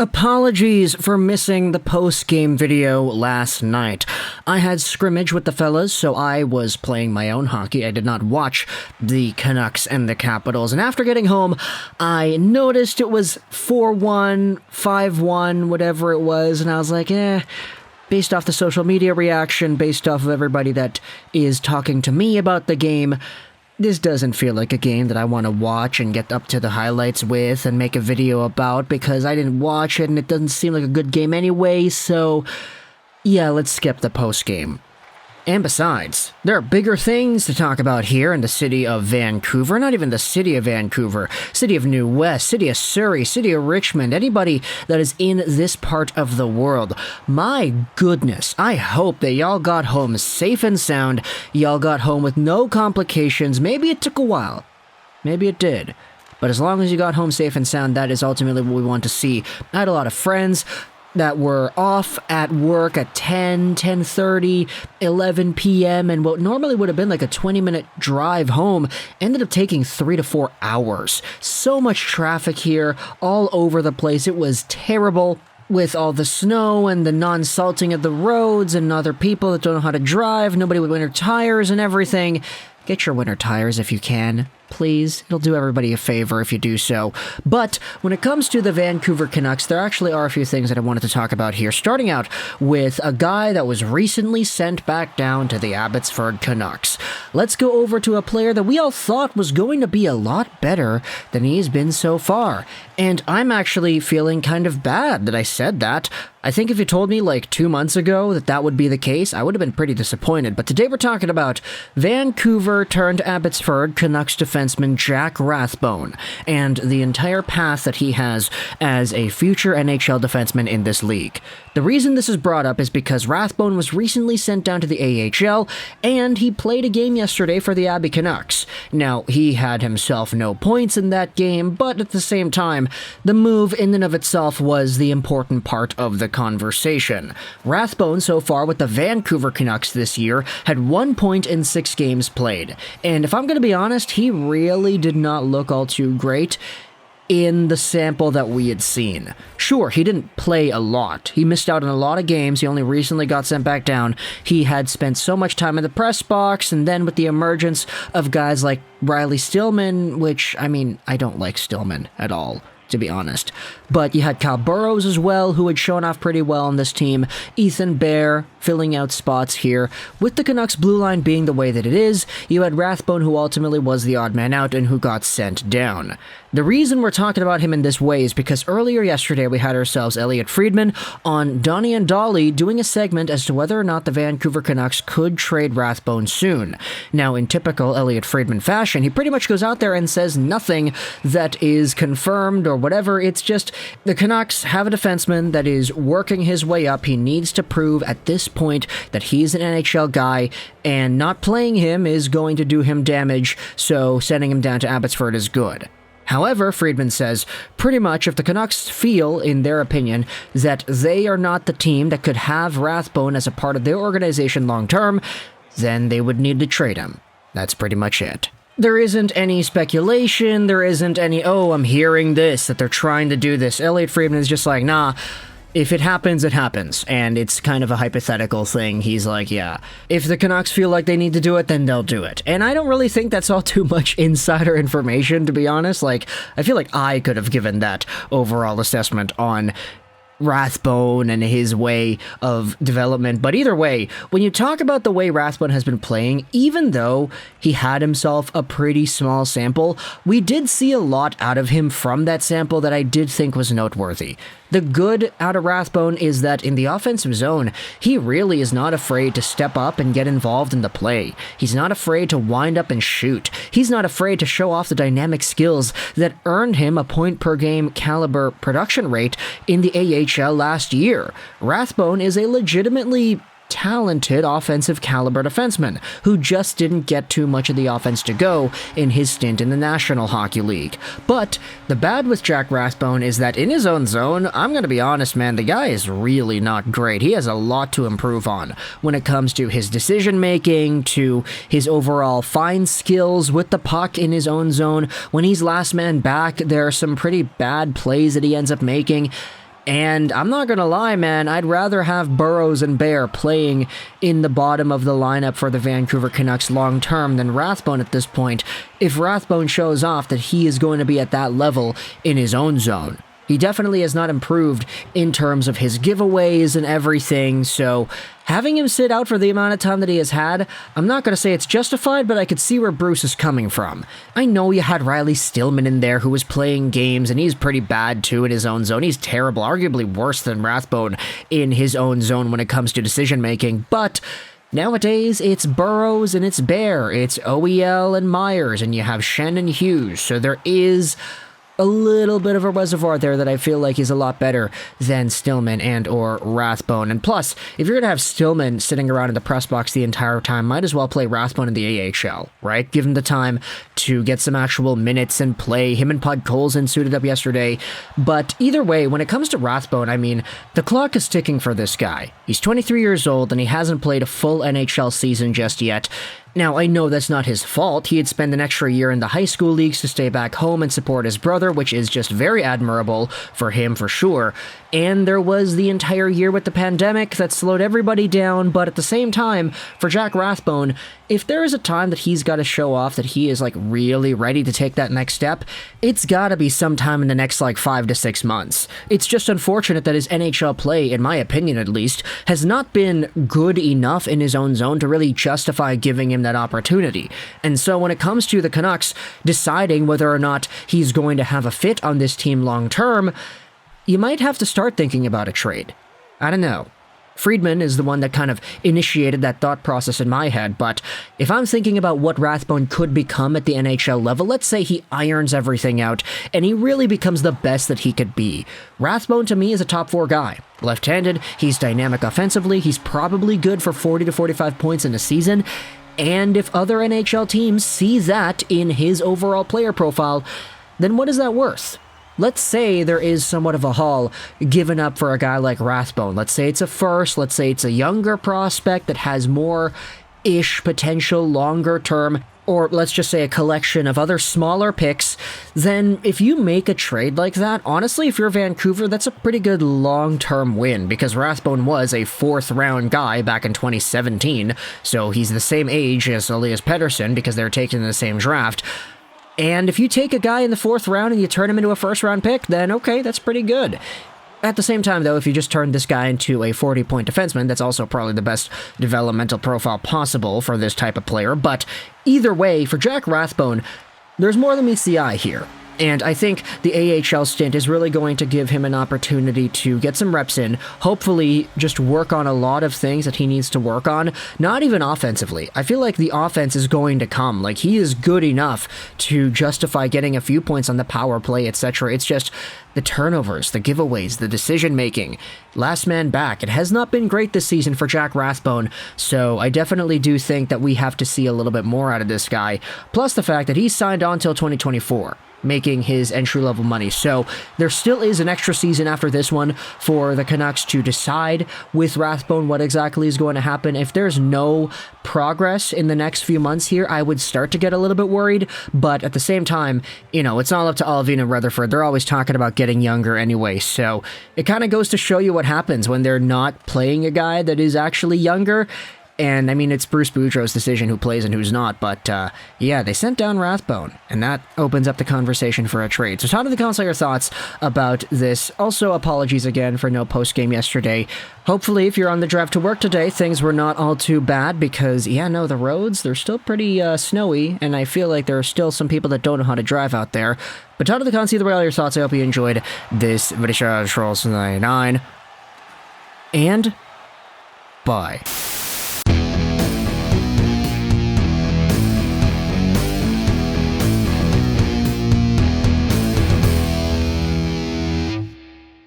Apologies for missing the post-game video last night. I had scrimmage with the fellas, so I was playing my own hockey. I did not watch the Canucks and the Capitals, and after getting home, I noticed it was 4-1, 5-1, whatever it was, and I was like, based off the social media reaction, based off of everybody that is talking to me about the game, this doesn't feel like a game that I want to watch and get up to the highlights with and make a video about because I didn't watch it and it doesn't seem like a good game anyway, so yeah, let's skip the post-game. And besides, there are bigger things to talk about here in the city of Vancouver. Not even the city of Vancouver, city of New West, city of Surrey, city of Richmond, anybody that is in this part of the world. My goodness, I hope that y'all got home safe and sound. Y'all got home with no complications. Maybe it took a while. Maybe it did. But as long as you got home safe and sound, that is ultimately what we want to see. I had a lot of friends that were off at work at 10, 10:30, 11 p.m. and what normally would have been like a 20-minute drive home ended up taking 3 to 4 hours. So much traffic here all over the place. It was terrible with all the snow and the non-salting of the roads and other people that don't know how to drive, nobody with winter tires and everything. Get your winter tires if you can. Please, it'll do everybody a favor if you do so. But when it comes to the Vancouver Canucks, there actually are a few things that I wanted to talk about here, starting out with a guy that was recently sent back down to the Abbotsford Canucks. Let's go over to a player that we all thought was going to be a lot better than he's been so far. And I'm actually feeling kind of bad that I said that. I think if you told me like 2 months ago that that would be the case, I would have been pretty disappointed. But today we're talking about Vancouver turned Abbotsford Canucks defenseman Jack Rathbone and the entire path that he has as a future NHL defenseman in this league. The reason this is brought up is because Rathbone was recently sent down to the AHL and he played a game yesterday for the Abby Canucks. Now, he had himself no points in that game, but at the same time, the move in and of itself was the important part of the conversation. Rathbone, so far with the Vancouver Canucks this year, had 1 point in 6 games played. And if I'm going to be honest, he really did not look all too great in the sample that we had seen. Sure, he didn't play a lot. He missed out on a lot of games. He only recently got sent back down. He had spent so much time in the press box, and then with the emergence of guys like Riley Stillman, which, I mean, I don't like Stillman at all, to be honest. But you had Kyle Burrows as well, who had shown off pretty well on this team. Ethan Bear filling out spots here. With the Canucks blue line being the way that it is, you had Rathbone, who ultimately was the odd man out and who got sent down. The reason we're talking about him in this way is because earlier yesterday we had ourselves Elliotte Friedman on Donnie and Dolly doing a segment as to whether or not the Vancouver Canucks could trade Rathbone soon. Now, in typical Elliotte Friedman fashion, he pretty much goes out there and says nothing that is confirmed or whatever. It's just the Canucks have a defenseman that is working his way up. He needs to prove at this point that he's an NHL guy, and not playing him is going to do him damage, so sending him down to Abbotsford is good. However, Friedman says, pretty much if the Canucks feel, in their opinion, that they are not the team that could have Rathbone as a part of their organization long-term, then they would need to trade him. That's pretty much it. There isn't any speculation, there isn't any, oh, I'm hearing this, that they're trying to do this. Elliotte Friedman is just like, nah, if it happens, it happens. And it's kind of a hypothetical thing. He's like, yeah, if the Canucks feel like they need to do it, then they'll do it. And I don't really think that's all too much insider information, to be honest. Like, I feel like I could have given that overall assessment on Rathbone and his way of development. But either way, when you talk about the way Rathbone has been playing, even though he had himself a pretty small sample, we did see a lot out of him from that sample that I did think was noteworthy. The good out of Rathbone is that in the offensive zone, he really is not afraid to step up and get involved in the play. He's not afraid to wind up and shoot. He's not afraid to show off the dynamic skills that earned him a point-per-game caliber production rate in the AHL last year. Rathbone is a legitimately talented offensive caliber defenseman who just didn't get too much of the offense to go in his stint in the National Hockey League. But the bad with Jack Rathbone is that in his own zone, I'm going to be honest, man, the guy is really not great. He has a lot to improve on when it comes to his decision making, to his overall fine skills with the puck in his own zone. When he's last man back, there are some pretty bad plays that he ends up making. And I'm not gonna lie, man, I'd rather have Burrows and Bear playing in the bottom of the lineup for the Vancouver Canucks long term than Rathbone at this point, if Rathbone shows off that he is going to be at that level in his own zone. He definitely has not improved in terms of his giveaways and everything, so having him sit out for the amount of time that he has had, I'm not going to say it's justified, but I could see where Bruce is coming from. I know you had Riley Stillman in there who was playing games, and he's pretty bad too in his own zone. He's terrible, arguably worse than Rathbone in his own zone when it comes to decision making, but nowadays, it's Burrows and it's Bear, it's OEL and Myers, and you have Shen and Hughes, so there is a little bit of a reservoir there that I feel like is a lot better than Stillman and or Rathbone. And plus, if you're going to have Stillman sitting around in the press box the entire time, might as well play Rathbone in the AHL, right? Give him the time to get some actual minutes and play. Him and Podkolzin suited up yesterday. But either way, when it comes to Rathbone, I mean, the clock is ticking for this guy. He's 23 years old and he hasn't played a full NHL season just yet. Now, I know that's not his fault. He had spent an extra year in the high school leagues to stay back home and support his brother, which is just very admirable for him for sure. And there was the entire year with the pandemic that slowed everybody down, but at the same time, for Jack Rathbone, if there is a time that he's got to show off that he is really ready to take that next step, it's gotta be sometime in the next 5 to 6 months. It's just unfortunate that his NHL play, in my opinion at least, has not been good enough in his own zone to really justify giving him that opportunity. And so when it comes to the Canucks deciding whether or not he's going to have a fit on this team long term, you might have to start thinking about a trade. I don't know. Friedman is the one that kind of initiated that thought process in my head, but if I'm thinking about what Rathbone could become at the NHL level, let's say he irons everything out and he really becomes the best that he could be. Rathbone to me is a top 4 guy. Left-handed, he's dynamic offensively, he's probably good for 40 to 45 points in a season, and if other NHL teams see that in his overall player profile, then what is that worth? Let's say there is somewhat of a haul given up for a guy like Rathbone. Let's say it's a first, let's say it's a younger prospect that has more-ish potential longer term, or let's just say a collection of other smaller picks. Then if you make a trade like that, honestly, if you're Vancouver, that's a pretty good long-term win, because Rathbone was a 4th-round guy back in 2017, so he's the same age as Elias Pettersson because they're taken in the same draft. And if you take a guy in the 4th round and you turn him into a 1st-round pick, then okay, that's pretty good. At the same time, though, if you just turn this guy into a 40-point defenseman, that's also probably the best developmental profile possible for this type of player. But either way, for Jack Rathbone, there's more than meets the eye here. And I think the AHL stint is really going to give him an opportunity to get some reps in, hopefully just work on a lot of things that he needs to work on, not even offensively. I feel like the offense is going to come. He is good enough to justify getting a few points on the power play, etc. It's just the turnovers, the giveaways, the decision-making. Last man back. It has not been great this season for Jack Rathbone, so I definitely do think that we have to see a little bit more out of this guy, plus the fact that he's signed on till 2024. Making his entry-level money. So there still is an extra season after this one for the Canucks to decide with Rathbone what exactly is going to happen. If there's no progress in the next few months here, I would start to get a little bit worried, but at the same time, it's all up to Alvin and Rutherford. They're always talking about getting younger anyway, so it kind of goes to show you what happens when they're not playing a guy that is actually younger. And, I mean, it's Bruce Boudreau's decision who plays and who's not, but, yeah, they sent down Rathbone, and that opens up the conversation for a trade. So talk to the comments your thoughts about this. Also, apologies again for no post-game yesterday. Hopefully, if you're on the drive to work today, things were not all too bad, because, the roads, they're still pretty snowy, and I feel like there are still some people that don't know how to drive out there. But talk to the comments either way, all your thoughts. I hope you enjoyed this video. Trolls 99, and bye.